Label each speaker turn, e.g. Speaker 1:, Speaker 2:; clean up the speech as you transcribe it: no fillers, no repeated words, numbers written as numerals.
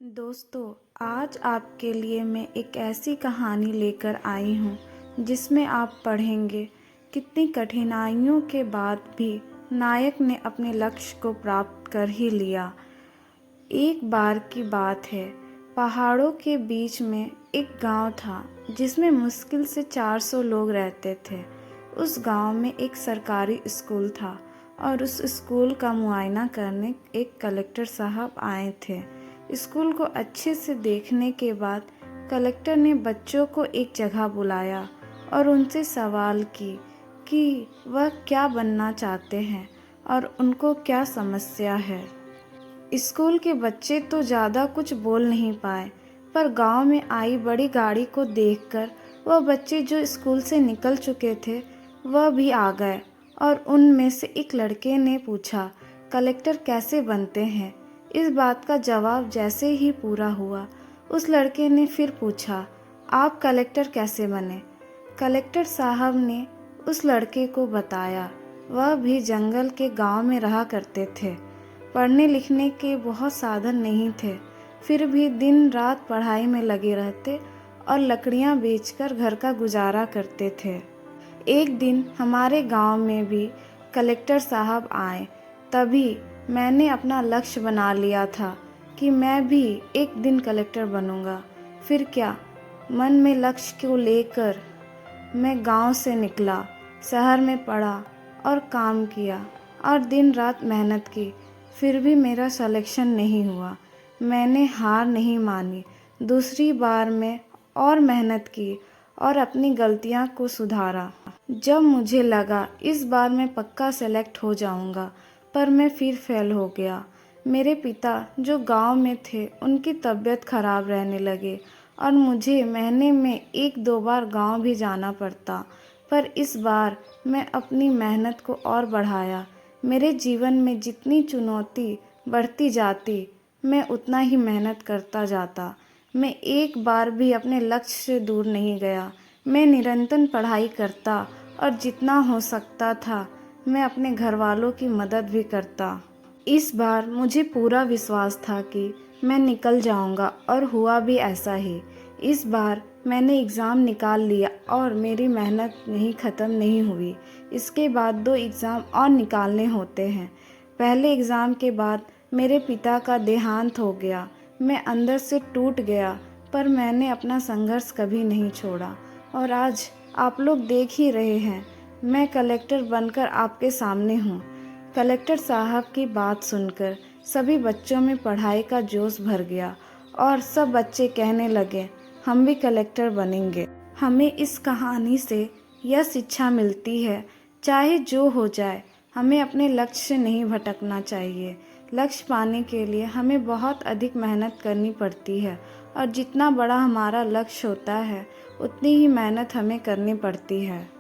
Speaker 1: दोस्तों, आज आपके लिए मैं एक ऐसी कहानी लेकर आई हूँ जिसमें आप पढ़ेंगे कितनी कठिनाइयों के बाद भी नायक ने अपने लक्ष्य को प्राप्त कर ही लिया। एक बार की बात है, पहाड़ों के बीच में एक गांव था जिसमें मुश्किल से 400 लोग रहते थे। उस गांव में एक सरकारी स्कूल था और उस स्कूल का मुआयना करने एक कलेक्टर साहब आए थे। स्कूल को अच्छे से देखने के बाद कलेक्टर ने बच्चों को एक जगह बुलाया और उनसे सवाल की कि वह क्या बनना चाहते हैं और उनको क्या समस्या है। स्कूल के बच्चे तो ज़्यादा कुछ बोल नहीं पाए, पर गांव में आई बड़ी गाड़ी को देखकर वह बच्चे जो स्कूल से निकल चुके थे वह भी आ गए और उनमें से एक लड़के ने पूछा, कलेक्टर कैसे बनते हैं। इस बात का जवाब जैसे ही पूरा हुआ, उस लड़के ने फिर पूछा, आप कलेक्टर कैसे बने। कलेक्टर साहब ने उस लड़के को बताया, वह भी जंगल के गांव में रहा करते थे। पढ़ने लिखने के बहुत साधन नहीं थे, फिर भी दिन रात पढ़ाई में लगे रहते और लकड़ियां बेचकर घर का गुजारा करते थे। एक दिन हमारे गांव में भी कलेक्टर साहब आए, तभी मैंने अपना लक्ष्य बना लिया था कि मैं भी एक दिन कलेक्टर बनूंगा। फिर क्या, मन में लक्ष्य को लेकर मैं गांव से निकला, शहर में पढ़ा और काम किया और दिन रात मेहनत की। फिर भी मेरा सिलेक्शन नहीं हुआ। मैंने हार नहीं मानी। दूसरी बार मैं और मेहनत की और अपनी गलतियां को सुधारा। जब मुझे लगा इस बार मैं पक्का सेलेक्ट हो जाऊंगा, पर मैं फिर फेल हो गया। मेरे पिता जो गांव में थे उनकी तबीयत खराब रहने लगे और मुझे महीने में 1-2 बार गांव भी जाना पड़ता। पर इस बार मैं अपनी मेहनत को और बढ़ाया। मेरे जीवन में जितनी चुनौती बढ़ती जाती, मैं उतना ही मेहनत करता जाता। मैं एक बार भी अपने लक्ष्य से दूर नहीं गया। मैं निरंतर पढ़ाई करता और जितना हो सकता था मैं अपने घर वालों की मदद भी करता। इस बार मुझे पूरा विश्वास था कि मैं निकल जाऊंगा और हुआ भी ऐसा ही। इस बार मैंने एग्ज़ाम निकाल लिया और मेरी मेहनत ख़त्म नहीं हुई। इसके बाद 2 एग्ज़ाम और निकालने होते हैं। पहले एग्ज़ाम के बाद मेरे पिता का देहांत हो गया। मैं अंदर से टूट गया, पर मैंने अपना संघर्ष कभी नहीं छोड़ा और आज आप लोग देख ही रहे हैं, मैं कलेक्टर बनकर आपके सामने हूँ। कलेक्टर साहब की बात सुनकर सभी बच्चों में पढ़ाई का जोश भर गया और सब बच्चे कहने लगे, हम भी कलेक्टर बनेंगे। हमें इस कहानी से यह शिक्षा मिलती है, चाहे जो हो जाए हमें अपने लक्ष्य से नहीं भटकना चाहिए। लक्ष्य पाने के लिए हमें बहुत अधिक मेहनत करनी पड़ती है और जितना बड़ा हमारा लक्ष्य होता है उतनी ही मेहनत हमें करनी पड़ती है।